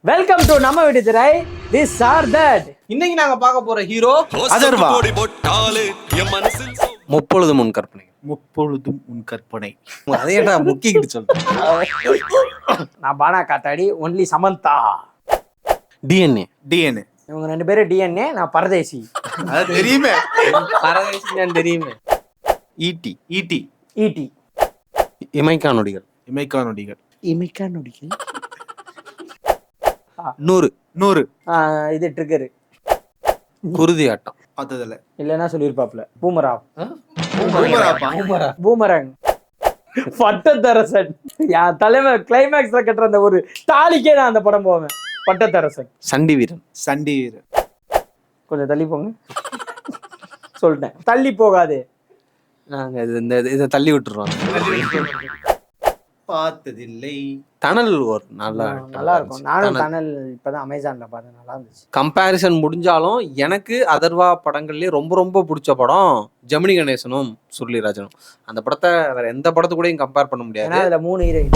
Welcome to நம்ம வீட்டு திரை திஸ் ஆர் தட். இன்னைக்கு நாங்க பார்க்க போற ஹீரோ அதர்வா. முப்பொழுதும் முன் கற்பனை. முப்பொழுதும் உன் கற்பனை. அதையேடா முக்கிக்கிட்டு சொல்றேன். நான் பானா காத்தாடி, ஒன்லி சமந்தா. டிஎன்ஏ. டிஎன்ஏ இவங்க 2 பேரும் டிஎன்ஏ, நான் பரதேசி. அது தெரியுமே. பரதேசின்னு தெரியுமே. ஈட்டி ஈட்டி ஈட்டி. இமைக்கா நொடிகள். இமைக்கா நொடிகள். இமைக்கா நொடிகள். 100 100 இது ட்ரிகரு. குருதி ஆட்டம். பார்த்ததில்ல. இல்லைன்னா சொல்லியிருப்பாப்ல பூமரா. பூமராப்பா. பூமரங். பட்டத்தரசன். என் தலைவர் கிளைமேக்ஸ்ல கட்டுற அந்த ஒரு தாலிக்கே நான் அந்த படம் போவேன். பட்டத்தரசன். சண்டி வீரன். சண்டி வீரன். கொஞ்சம் தள்ளி போங்க. சொல்லிட்டேன், தள்ளி போகாது. நாங்க இதை தள்ளி விட்டுறோம். பார்த்ததில்லை. டனல் ஒரு நல்லா இருக்கும். நானும் டனல் இப்பதான் அமேசான்ல பார்த்தேன், நல்லா இருந்துச்சு. கம்பேரிசன் முடிஞ்சாலும் எனக்கு அதர்வா படங்கள்லயே ரொம்ப ரொம்ப பிடிச்ச படம் ஜெமினி கணேசனும் சுருளிராஜனும். அந்த படத்தை வேற எந்த படத்து கூடயும் கம்பேர் பண்ண முடியாது. ஏன்னா அதுல 3 ஹீரோயின்.